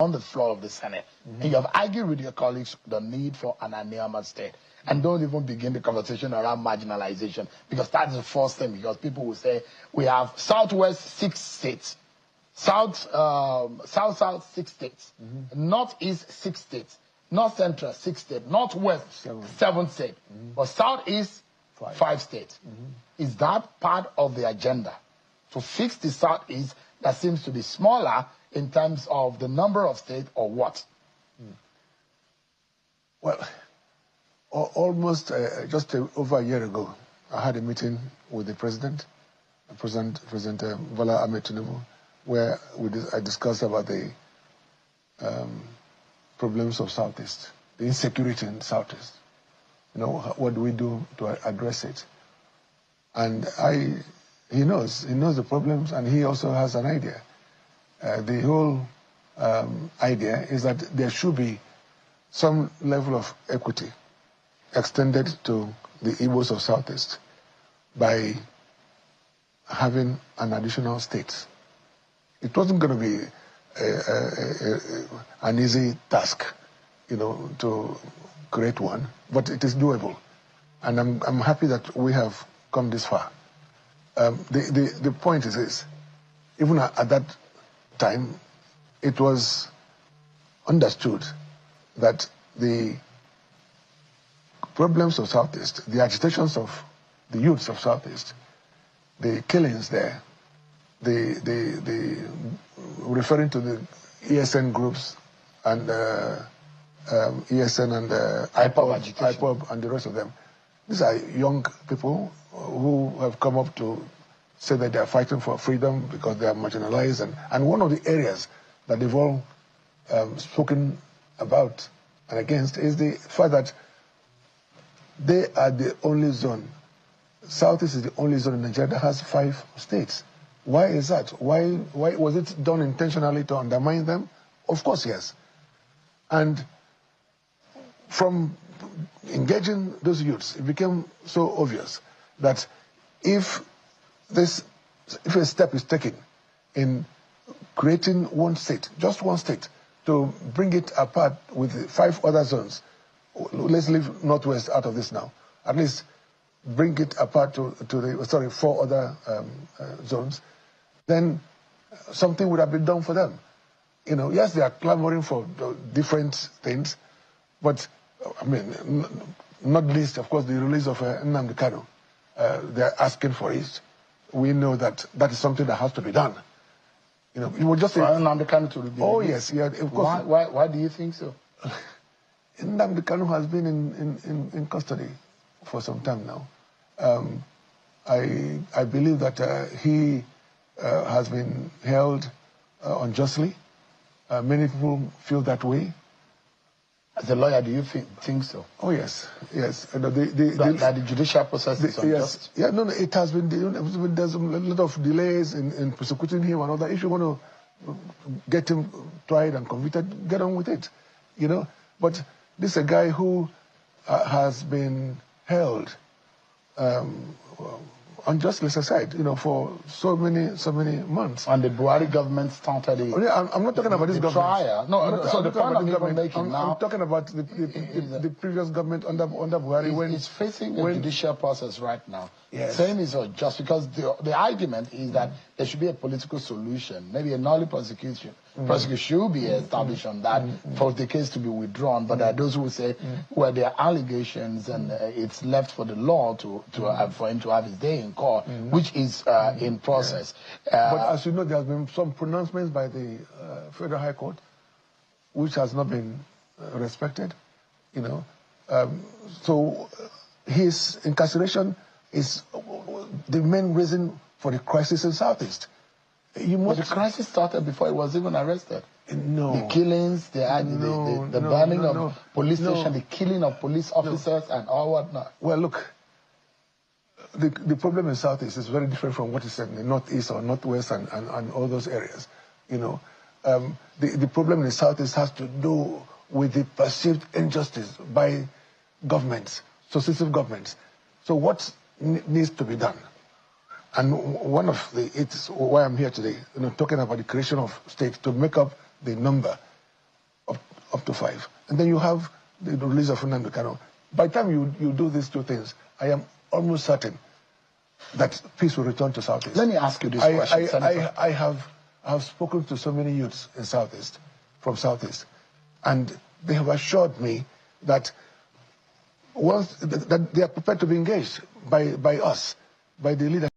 on the floor of the Senate. And you have argued with your colleagues the need for an Aniama state. And don't even begin the conversation around marginalization, because that's the first thing, because people will say, we have Southwest 6 states, South, 6 states, Northeast 6 states, North Central 6 states, Northwest 7 states, but Southeast 5 states. Is that part of the agenda to fix the Southeast that seems to be smaller in terms of the number of states, or what? Well, almost just over a year ago, I had a meeting with the President Bola Ahmed Tinubu, where I discussed about the problems of Southeast, the insecurity in Southeast. You know, what do we do to address it? And he knows the problems, and he also has an idea. The whole idea is that there should be some level of equity extended to the Igbos of Southeast by having an additional state. It wasn't going to be an easy task, you know, to create one, but it is doable. And I'm happy that we have come this far. The point is this: even at that time, it was understood that the problems of Southeast, the agitations of the youths of Southeast, the killings there, the referring to the ESN groups and ESN and IPOB and the rest of them. These are young people who have come up to say that they are fighting for freedom because they are marginalized. And one of the areas that they've all spoken about and against is the fact that they are the only zone. Southeast is the only zone in Nigeria that has 5 states. Why is that? Why was it done intentionally to undermine them? Of course, yes. And from engaging those youths, it became so obvious that if a step is taken in creating one state, just one state, to bring it apart with 5 other zones, let's leave Northwest out of this now, at least bring it apart to the 4 other zones, then something would have been done for them. You know, yes, they are clamoring for different things, but I mean, not least, of course, the release of Nnamdi Kanu. They're asking for it. We know that that is something that has to be done. You know, you would just say, Nnamdi Kanu to be oh yes, yeah, of course. Why do you think so? Nnamdi Kanu has been in custody for some time now. I believe that he has been held unjustly. Many people feel that way. As a lawyer, do you think so? Oh yes, yes. That the judicial process is unjust? Yes. Yeah, no, it has been. There's a lot of delays in prosecuting him and all that. If you want to get him tried and convicted, get on with it. You know. But this is a guy who has been held unjustly aside, you know, for so many months. And the Buhari government started I'm not talking about this government. Trial. No, so the point I'm even making now... I'm talking about the previous government under Buhari when... It's facing a judicial process right now. Yes. Saying it's unjust because the argument is that there should be a political solution, maybe a null prosecution. Prosecution should be established on that for the case to be withdrawn. But there are those who will say, well, there are allegations and it's left for the law for him to have his day in court, which is in process. But as you know, there has been some pronouncements by the Federal High Court, which has not been respected. You know, so his incarceration is the main reason for the crisis in Southeast. But the crisis started before he was even arrested. No. The killings, the burning of police station, the killing of police officers and all whatnot. Well, look, the problem in Southeast is very different from what is in the Northeast or Northwest and all those areas. You know, the problem in the Southeast has to do with the perceived injustice by governments, successive governments. So what needs to be done? And one of it's why I'm here today, you know, talking about the creation of states to make up the number up to 5. And then you have the release of Nnamdi Kanu. By the time you do these two things, I am almost certain that peace will return to Southeast. Let me ask you this question, Senator. I have spoken to so many youths in Southeast, from Southeast, and they have assured me that that they are prepared to be engaged by us, by the leadership.